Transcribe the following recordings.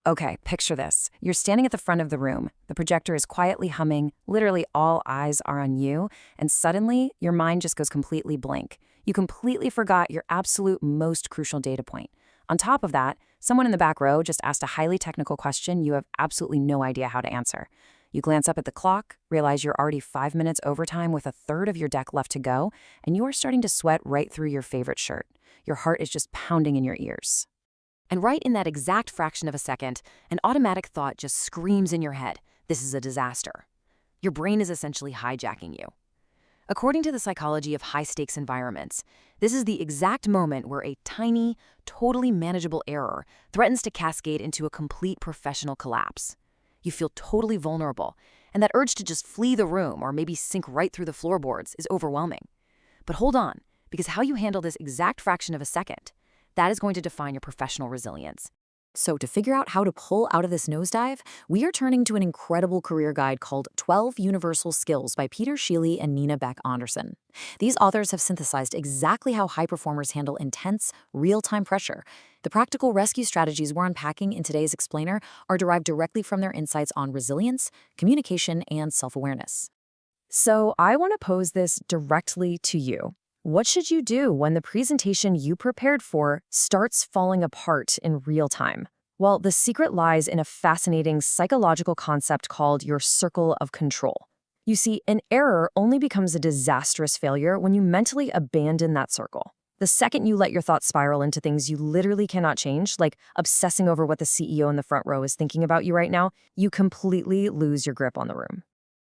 Okay, picture this. You're standing at the front of the room. The projector is quietly humming. Literally, all eyes are on you. And suddenly, your mind just goes completely blank. You completely forgot your absolute most crucial data point. On top of that, someone in the back row just asked a highly technical question you have absolutely no idea how to answer. You glance up at the clock, realize you're already 5 minutes overtime with a third of your deck left to go, and you are starting to sweat right through your favorite shirt. Your heart is just pounding in your ears. And right in that exact fraction of a second, an automatic thought just screams in your head, this is a disaster. Your brain is essentially hijacking you. According to the psychology of high-stakes environments, this is the exact moment where a tiny, totally manageable error threatens to cascade into a complete professional collapse. You feel totally vulnerable, and that urge to just flee the room or maybe sink right through the floorboards is overwhelming. But hold on, because how you handle this exact fraction of a second, that is going to define your professional resilience. So to figure out how to pull out of this nosedive, we are turning to an incredible career guide called 12 Universal Skills by Peter Shealy and Nina Beck-Anderson. These authors have synthesized exactly how high performers handle intense, real-time pressure. The practical rescue strategies we're unpacking in today's explainer are derived directly from their insights on resilience, communication, and self-awareness. So I want to pose this directly to you. What should you do when the presentation you prepared for starts falling apart in real time? Well, the secret lies in a fascinating psychological concept called your circle of control. You see, an error only becomes a disastrous failure when you mentally abandon that circle. The second you let your thoughts spiral into things you literally cannot change, like obsessing over what the CEO in the front row is thinking about you right now, you completely lose your grip on the room.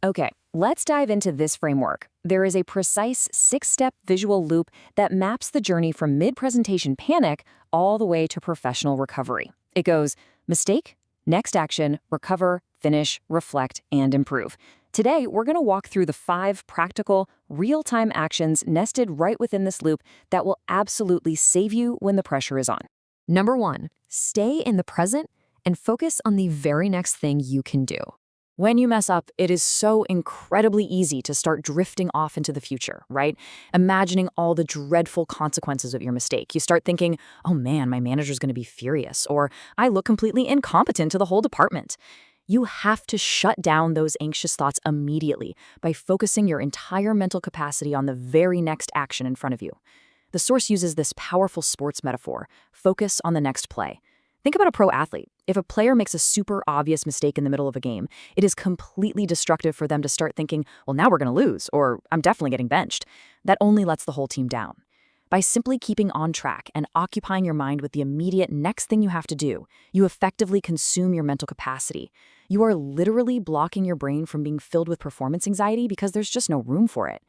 Okay, let's dive into this framework. There is a precise 6-step visual loop that maps the journey from mid-presentation panic all the way to professional recovery. It goes mistake, next action, recover, finish, reflect, and improve. Today, we're going to walk through the 5 practical, real-time actions nested right within this loop that will absolutely save you when the pressure is on. Number 1, stay in the present and focus on the very next thing you can do. When you mess up, it is so incredibly easy to start drifting off into the future, right? Imagining all the dreadful consequences of your mistake. You start thinking, oh man, my manager's going to be furious, or I look completely incompetent to the whole department. You have to shut down those anxious thoughts immediately by focusing your entire mental capacity on the very next action in front of you. The source uses this powerful sports metaphor, focus on the next play. Think about a pro athlete. If a player makes a super obvious mistake in the middle of a game, it is completely destructive for them to start thinking, well, now we're going to lose, or I'm definitely getting benched. That only lets the whole team down. By simply keeping on track and occupying your mind with the immediate next thing you have to do, you effectively consume your mental capacity. You are literally blocking your brain from being filled with performance anxiety because there's just no room for it.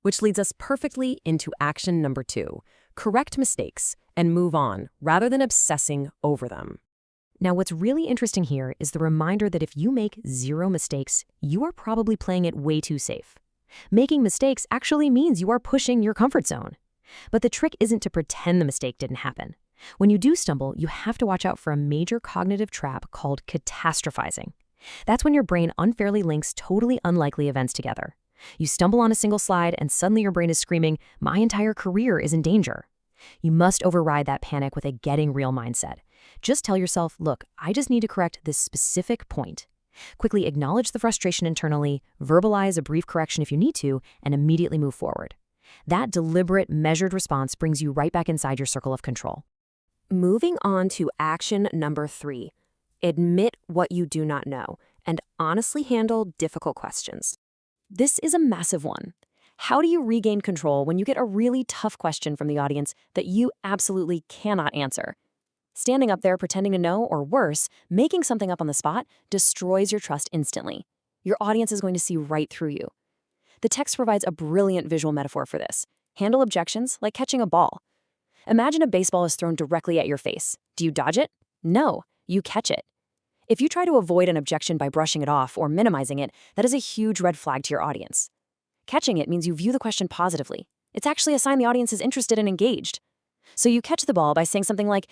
Which leads us perfectly into action number 2. Correct mistakes and move on rather than obsessing over them. Now, what's really interesting here is the reminder that if you make 0 mistakes, you are probably playing it way too safe. Making mistakes actually means you are pushing your comfort zone. But the trick isn't to pretend the mistake didn't happen. When you do stumble, you have to watch out for a major cognitive trap called catastrophizing. That's when your brain unfairly links totally unlikely events together. You stumble on a single slide and suddenly your brain is screaming, my entire career is in danger. You must override that panic with a getting real mindset. Just tell yourself, look, I just need to correct this specific point. Quickly acknowledge the frustration internally, verbalize a brief correction if you need to, and immediately move forward. That deliberate, measured response brings you right back inside your circle of control. Moving on to action number 3. Admit what you do not know and honestly handle difficult questions. This is a massive one. How do you regain control when you get a really tough question from the audience that you absolutely cannot answer? Standing up there pretending to know, or worse, making something up on the spot, destroys your trust instantly. Your audience is going to see right through you. The text provides a brilliant visual metaphor for this. Handle objections like catching a ball. Imagine a baseball is thrown directly at your face. Do you dodge it? No, you catch it. If you try to avoid an objection by brushing it off or minimizing it, that is a huge red flag to your audience. Catching it means you view the question positively. It's actually a sign the audience is interested and engaged. So you catch the ball by saying something like,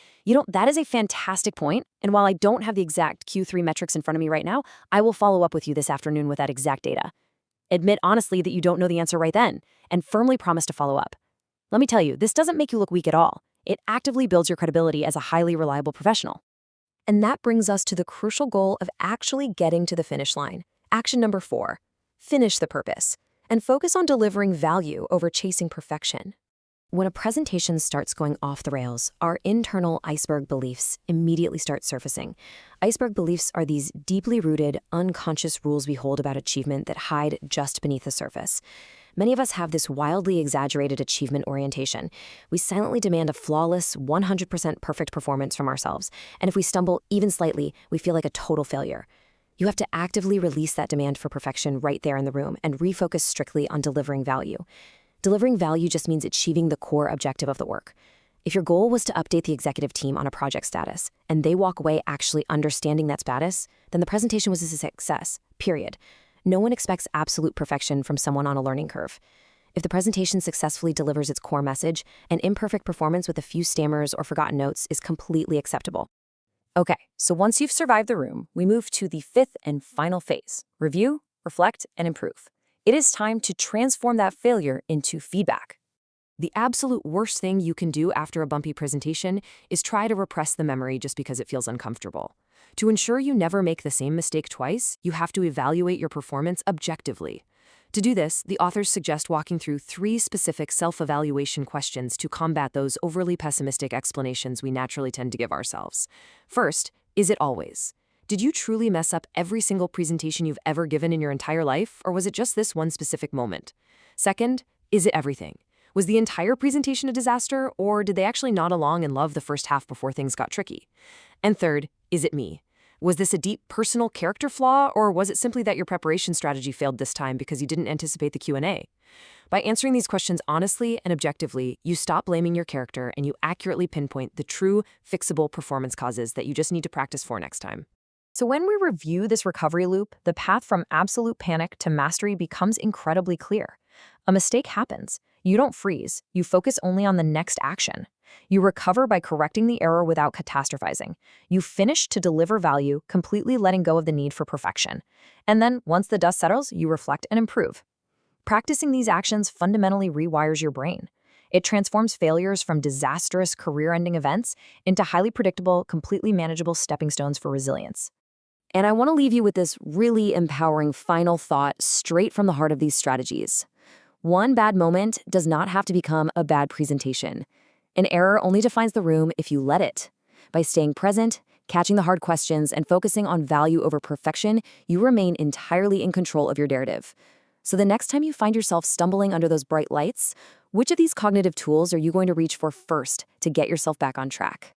that is a fantastic point, and while I don't have the exact Q3 metrics in front of me right now, I will follow up with you this afternoon with that exact data. Admit honestly that you don't know the answer right then, and firmly promise to follow up. Let me tell you, this doesn't make you look weak at all. It actively builds your credibility as a highly reliable professional. And that brings us to the crucial goal of actually getting to the finish line. Action number 4, finish the purpose, and focus on delivering value over chasing perfection. When a presentation starts going off the rails, our internal iceberg beliefs immediately start surfacing. Iceberg beliefs are these deeply rooted, unconscious rules we hold about achievement that hide just beneath the surface. Many of us have this wildly exaggerated achievement orientation. We silently demand a flawless, 100% perfect performance from ourselves, and if we stumble even slightly, we feel like a total failure. You have to actively release that demand for perfection right there in the room and refocus strictly on delivering value. Delivering value just means achieving the core objective of the work. If your goal was to update the executive team on a project status, and they walk away actually understanding that status, then the presentation was a success, period. No one expects absolute perfection from someone on a learning curve. If the presentation successfully delivers its core message, an imperfect performance with a few stammers or forgotten notes is completely acceptable. Okay, so once you've survived the room, we move to the fifth and final phase: review, reflect, and improve. It is time to transform that failure into feedback. The absolute worst thing you can do after a bumpy presentation is try to repress the memory just because it feels uncomfortable. To ensure you never make the same mistake twice, you have to evaluate your performance objectively. To do this, the authors suggest walking through 3 specific self-evaluation questions to combat those overly pessimistic explanations we naturally tend to give ourselves. First, is it always? Did you truly mess up every single presentation you've ever given in your entire life, or was it just this one specific moment? Second, is it everything? Was the entire presentation a disaster, or did they actually nod along and love the first half before things got tricky? And third, is it me? Was this a deep personal character flaw, or was it simply that your preparation strategy failed this time because you didn't anticipate the Q&A? By answering these questions honestly and objectively, you stop blaming your character and you accurately pinpoint the true, fixable performance causes that you just need to practice for next time. So when we review this recovery loop, the path from absolute panic to mastery becomes incredibly clear. A mistake happens. You don't freeze. You focus only on the next action. You recover by correcting the error without catastrophizing. You finish to deliver value, completely letting go of the need for perfection. And then, once the dust settles, you reflect and improve. Practicing these actions fundamentally rewires your brain. It transforms failures from disastrous, career-ending events into highly predictable, completely manageable stepping stones for resilience. And I want to leave you with this really empowering final thought straight from the heart of these strategies. One bad moment does not have to become a bad presentation. An error only defines the room if you let it. By staying present, catching the hard questions, and focusing on value over perfection, you remain entirely in control of your narrative. So the next time you find yourself stumbling under those bright lights, which of these cognitive tools are you going to reach for first to get yourself back on track?